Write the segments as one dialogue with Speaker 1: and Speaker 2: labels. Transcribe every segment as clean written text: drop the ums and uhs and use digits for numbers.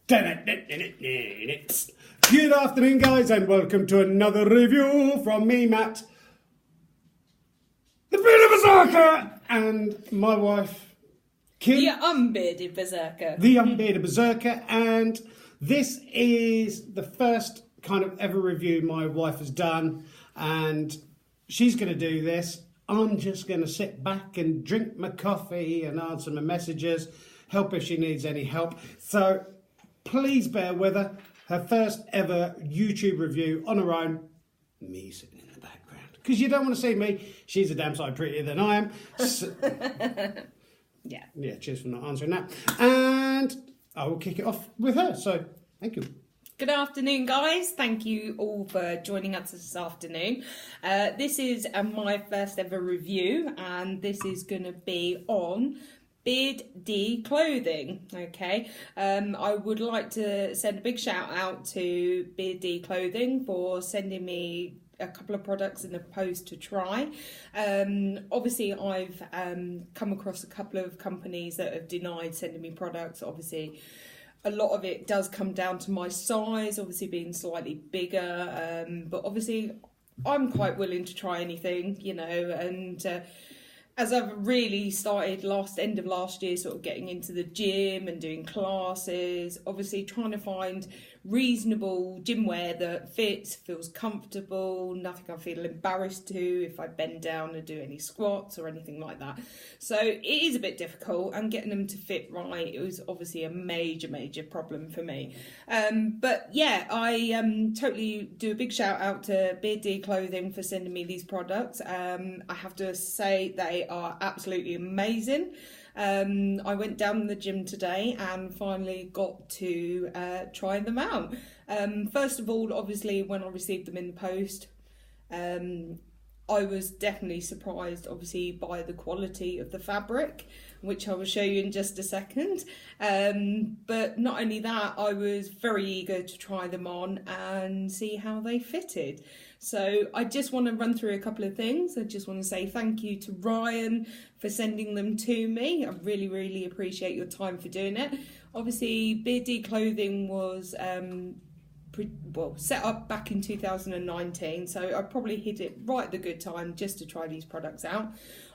Speaker 1: Good afternoon, guys, and welcome to another review from me, Matt, the Bearded Berserker, and my wife, Kim,
Speaker 2: the Unbearded Berserker.
Speaker 1: the Unbearded Berserker, and this is the first kind of ever review my wife has done, and she's going to do this. I'm just going to sit back and drink my coffee and answer my messages, help if she needs any help. So please bear with her. Her first ever YouTube review on her own. Me sitting in the background. Because you don't want to see me. She's a damn sight prettier than I am. So, yeah, cheers for not answering that. And I will kick it off with her. So, thank you.
Speaker 2: Good afternoon, guys. Thank you all for joining us this afternoon. This is my first ever review, and this is going to be on Beard D clothing. Okay, I would like to send a big shout out to Beard D clothing for sending me a couple of products in the post to try. Obviously, I've come across a couple of companies that have denied sending me products. Obviously, a lot of it does come down to my size, obviously being slightly bigger, but obviously I'm quite willing to try anything, you know, and as I've really started end of last year, sort of getting into the gym and doing classes, obviously trying to find reasonable gym wear that fits, feels comfortable, nothing I feel embarrassed to if I bend down and do any squats or anything like that. So it is a bit difficult, and getting them to fit right, it was obviously a major problem for me. But yeah, I totally do a big shout out to Beard D Clothing for sending me these products. I have to say they are absolutely amazing. I went down the gym today and finally got to try them out. First of all, obviously, when I received them in the post, I was definitely surprised, obviously, by the quality of the fabric, which I will show you in just a second. But not only that, I was very eager to try them on and see how they fitted. So I just want to run through a couple of things. I just want to say thank you to Ryan for sending them to me. I really appreciate your time for doing it. Obviously, Beard D Clothing was set up back in 2019, so I probably hit it right at the good time just to try these products out.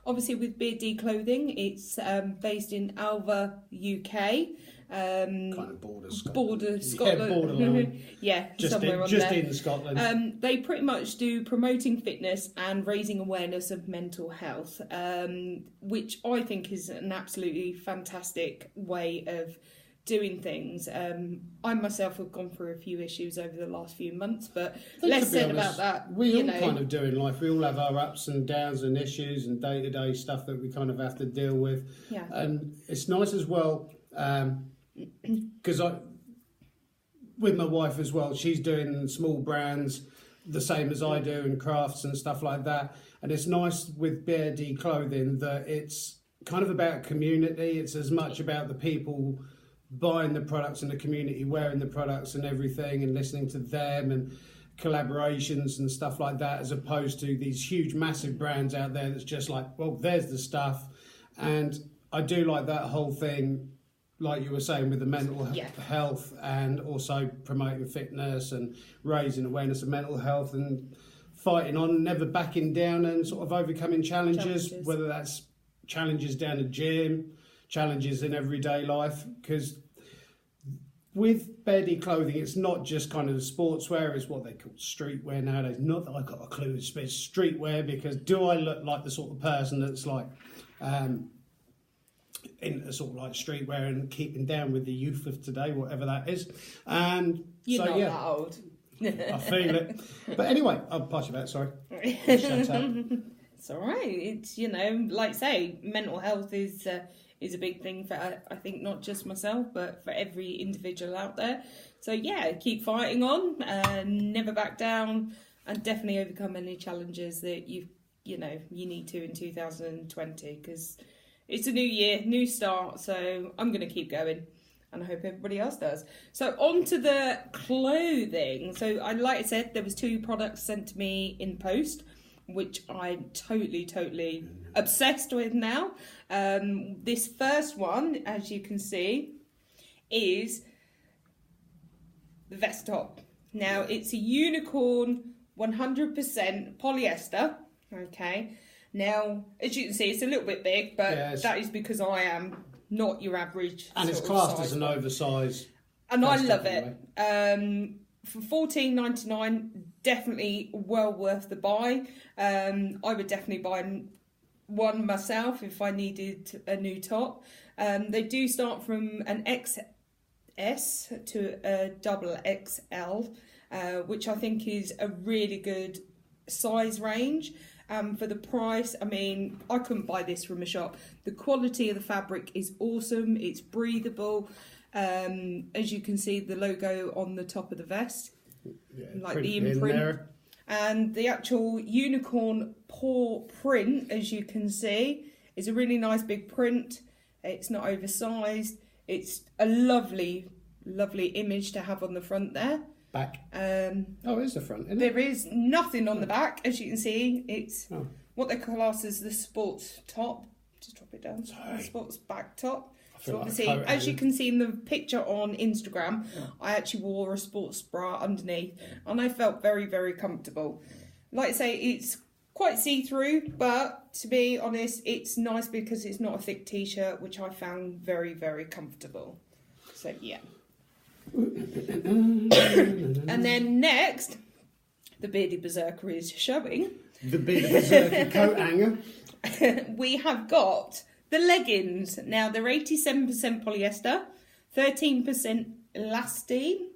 Speaker 2: Obviously, with Beard D Clothing, it's based in Alva, UK.
Speaker 1: Kind of border Scotland.
Speaker 2: Scotland.
Speaker 1: Yeah, borderline.
Speaker 2: Yeah,
Speaker 1: just
Speaker 2: somewhere
Speaker 1: in Scotland.
Speaker 2: They pretty much do promoting fitness and raising awareness of mental health, which I think is an absolutely fantastic way of doing things. I myself have gone through a few issues over the last few months, but less said about that.
Speaker 1: We all kind of do in life. We all have our ups and downs and issues and day-to-day stuff that we kind of have to deal with.
Speaker 2: Yeah.
Speaker 1: And it's nice as well, because with my wife as well, she's doing small brands the same as I do and crafts and stuff like that. And it's nice with Beard D Clothing that it's kind of about community. It's as much about the people buying the products and the community wearing the products and everything and listening to them and collaborations and stuff like that, as opposed to these huge massive brands out there that's just like, well, there's the stuff. And I do like that whole thing, like you were saying, with the mental health and also promoting fitness and raising awareness of mental health and fighting on, never backing down, and sort of overcoming challenges. Whether that's challenges down the gym, challenges in everyday life. Because with Beard D Clothing, it's not just kind of sportswear, it's what they call streetwear nowadays. Not that I've got a clue it's streetwear, because do I look like the sort of person that's like in sort of like streetwear and keeping down with the youth of today, whatever that is. And
Speaker 2: You're
Speaker 1: so,
Speaker 2: not
Speaker 1: yeah,
Speaker 2: that old.
Speaker 1: I feel it. But anyway, I'll pass you back, sorry. Shut up.
Speaker 2: It's all right. It's, you know, like I say, mental health is a big thing for, I think, not just myself, but for every individual out there. So yeah, keep fighting on, never back down, and definitely overcome any challenges that you need to in 2020, because it's a new year, new start. So I'm going to keep going, and I hope everybody else does. So on to the clothing. So like I said, there was 2 products sent to me in post, which I'm totally obsessed with now. This first one, as you can see, is the vest top. Now, it's a unicorn 100% polyester, okay? Now, as you can see, it's a little bit big, but that is because I am not your average
Speaker 1: and it's classed as an oversized.
Speaker 2: And I love it. For $14.99, definitely well worth the buy. I would definitely buy one myself if I needed a new top. They do start from an XS to a double XL, which I think is a really good size range. For the price, I mean, I couldn't buy this from a shop. The quality of the fabric is awesome. It's breathable. As you can see, the logo on the top of the vest, like the imprint, and the actual unicorn paw print, as you can see, is a really nice big print. It's not oversized. It's a lovely image to have on the front there.
Speaker 1: Back. It's the front, isn't it?
Speaker 2: There is nothing on the back, as you can see. It's what they class as the sports top. Just drop it down.
Speaker 1: Sorry.
Speaker 2: The sports back top. So
Speaker 1: like
Speaker 2: obviously, as you can see in the picture on Instagram, I actually wore a sports bra underneath, and I felt very, very comfortable. Like I say, it's quite see-through, but to be honest, it's nice because it's not a thick t-shirt, which I found very, very comfortable. So yeah. And then next, the Bearded Berserker is showing.
Speaker 1: The Bearded Berserker coat hanger.
Speaker 2: We have got the leggings. Now, they're 87% polyester, 13% elastane,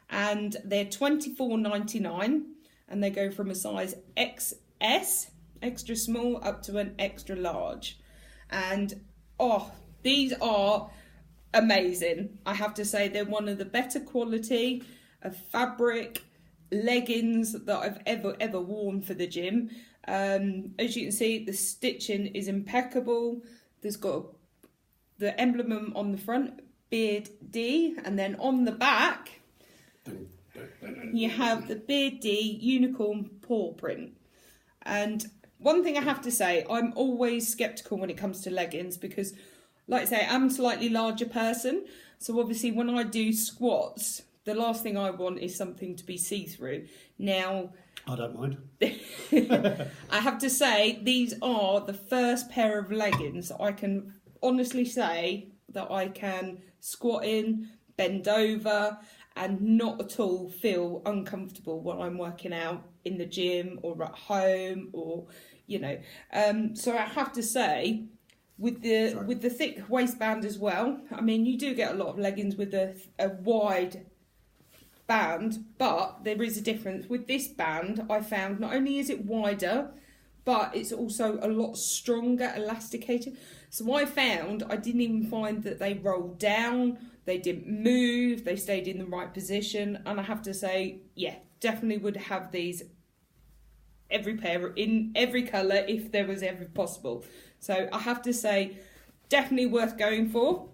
Speaker 2: and they're $24.99, and they go from a size XS, extra small, up to an extra large. And, these are amazing. I have to say, they're one of the better quality of fabric leggings that I've ever worn for the gym. As you can see, the stitching is impeccable. There's got the emblem on the front, Beard D, and then on the back you have the Beard D unicorn paw print. And one thing I have to say, I'm always sceptical when it comes to leggings because, like I say, I'm a slightly larger person, so obviously when I do squats, the last thing I want is something to be see-through. Now,
Speaker 1: I don't mind.
Speaker 2: I have to say, these are the first pair of leggings I can honestly say that I can squat in, bend over, and not at all feel uncomfortable when I'm working out in the gym or at home, or, you know. So I have to say, with the thick waistband as well, I mean, you do get a lot of leggings with a wide band, but there is a difference. With this band, I found not only is it wider, but it's also a lot stronger, elasticated. So I found I didn't even find that they rolled down, they didn't move, they stayed in the right position. And I have to say, yeah, definitely would have these every pair in every colour if there was ever possible. So I have to say, definitely worth going for.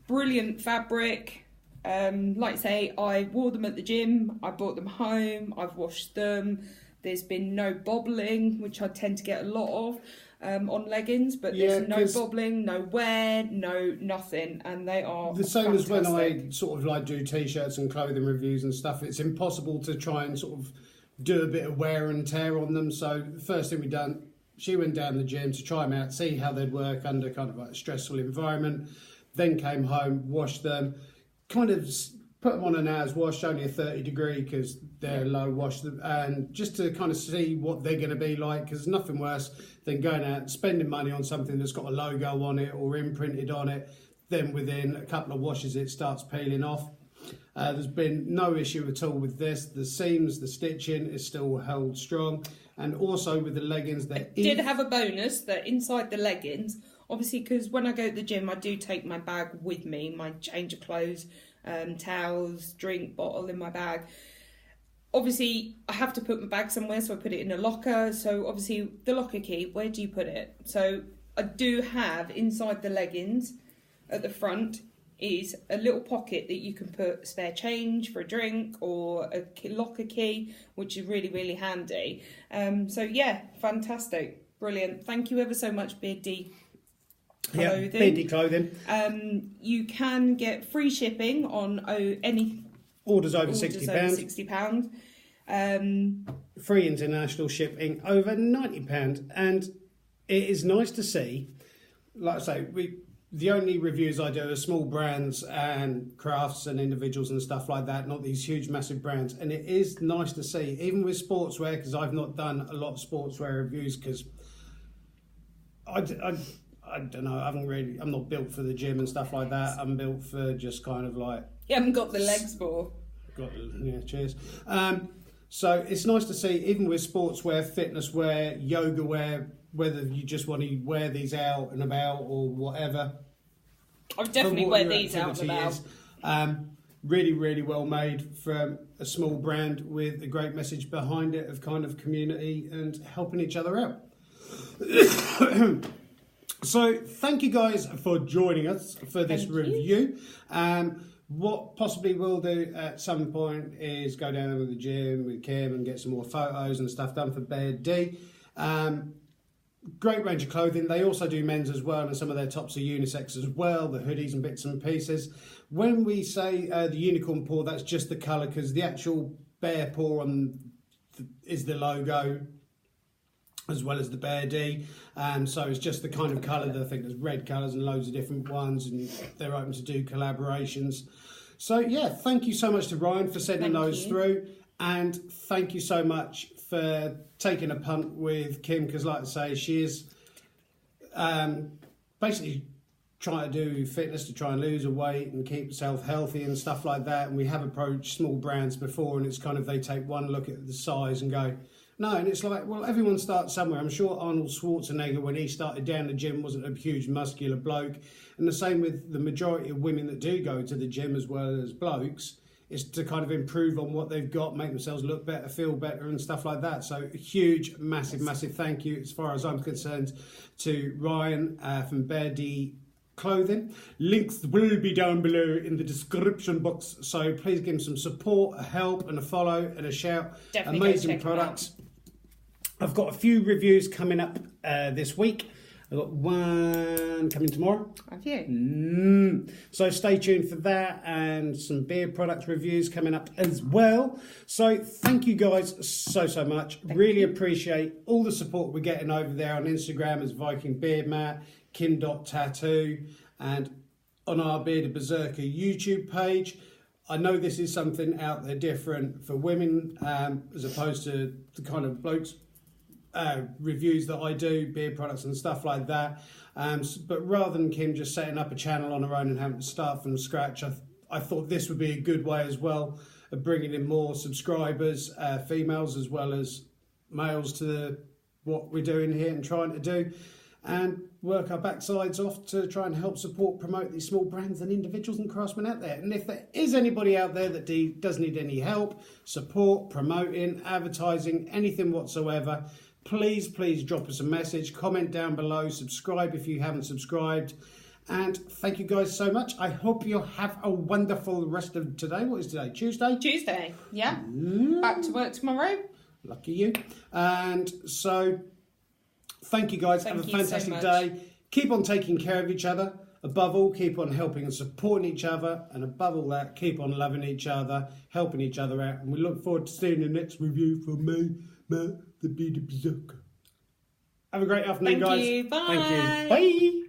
Speaker 2: Brilliant fabric. Like I say, I wore them at the gym, I brought them home, I've washed them. There's been no bobbling, which I tend to get a lot of on leggings, but there's no bobbling, no wear, no nothing, and they are
Speaker 1: the same
Speaker 2: fantastic.
Speaker 1: as when I sort of like do t-shirts and clothing reviews and stuff. It's impossible to try and sort of do a bit of wear and tear on them. So the first thing we done, she went down the gym to try them out, see how they'd work under kind of like a stressful environment, then came home, washed them, kind of put them on an hour's wash, only a 30 degree because they're low wash, and just to kind of see what they're going to be like, because there's nothing worse than going out and spending money on something that's got a logo on it or imprinted on it, then within a couple of washes it starts peeling off. There's been no issue at all with this. The seams, the stitching is still held strong, and also with the leggings, they
Speaker 2: did have a bonus that inside the leggings, obviously, because when I go to the gym, I do take my bag with me, my change of clothes, towels, drink bottle in my bag. Obviously, I have to put my bag somewhere, so I put it in a locker. So obviously, the locker key, where do you put it? So I do have inside the leggings at the front is a little pocket that you can put spare change for a drink or a locker key, which is really, really handy. So yeah, fantastic, brilliant. Thank you ever so much, Beard D. clothing.
Speaker 1: Yeah, Beardy Clothing.
Speaker 2: You can get free shipping on any
Speaker 1: Orders over
Speaker 2: orders
Speaker 1: £60.
Speaker 2: over £60.
Speaker 1: Free international shipping over £90. And it is nice to see, like I say, the only reviews I do are small brands and crafts and individuals and stuff like that, not these huge massive brands. And it is nice to see, even with sportswear, because I've not done a lot of sportswear reviews because I don't know, I'm not built for the gym and stuff like that. I'm built for just kind of like...
Speaker 2: You haven't got the legs for.
Speaker 1: Yeah, cheers. So it's nice to see, even with sportswear, fitness wear, yoga wear, whether you just want to wear these out and about or whatever.
Speaker 2: I would definitely wear these out and about.
Speaker 1: Really, really well made from a small brand with a great message behind it of kind of community and helping each other out. So thank you guys for joining us for this review. What possibly we'll do at some point is go down to the gym with Kim and get some more photos and stuff done for Beard D. Great range of clothing. They also do men's as well, and some of their tops are unisex as well, the hoodies and bits and pieces. When we say the unicorn paw, that's just the colour, because the actual bear paw is the logo, as well as the Bear D. So it's just the kind of colour that I think there's red colours and loads of different ones, and they're open to do collaborations. So yeah, thank you so much to Ryan for sending those through, and thank you so much for taking a punt with Kim, because like I say, she is basically trying to do fitness to try and lose a weight and keep herself healthy and stuff like that. And we have approached small brands before, and it's kind of they take one look at the size and go, no, and it's like, well, everyone starts somewhere. I'm sure Arnold Schwarzenegger, when he started down the gym, wasn't a huge muscular bloke. And the same with the majority of women that do go to the gym as well as blokes, is to kind of improve on what they've got, make themselves look better, feel better and stuff like that. So a huge, massive thank you, as far as I'm concerned, to Ryan from Bear D Clothing. Links will be down below in the description box, so please give him some support, a help and a follow and a shout.
Speaker 2: Definitely
Speaker 1: amazing products. I've got a few reviews coming up this week. I've got one coming tomorrow.
Speaker 2: Have you?
Speaker 1: So stay tuned for that, and some beard product reviews coming up as well. So thank you guys so much. Really appreciate all the support we're getting over there on Instagram as Viking Beard Mat, Kim.Tattoo, and on our Bearded Berserker YouTube page. I know this is something out there different for women as opposed to the kind of blokes reviews that I do, beard products and stuff like that. But rather than Kim just setting up a channel on her own and having to start from scratch, I thought this would be a good way as well of bringing in more subscribers, females as well as males, to what we're doing here and trying to do, and work our backsides off to try and help support, promote these small brands and individuals and craftsmen out there. And if there is anybody out there that does need any help, support, promoting, advertising, anything whatsoever, please drop us a message, comment down below, subscribe if you haven't subscribed. And thank you guys so much. I hope you have a wonderful rest of today. What is today? Tuesday?
Speaker 2: Tuesday, yeah. Back to work tomorrow.
Speaker 1: Lucky you. And so, thank you guys. Have a fantastic day. Keep on taking care of each other. Above all, keep on helping and supporting each other. And above all that, keep on loving each other, helping each other out. And we look forward to seeing the next review from me, Matt, the Bearded Berserker. Have a great afternoon, guys.
Speaker 2: Thank you. Bye.
Speaker 1: Thank you. Bye.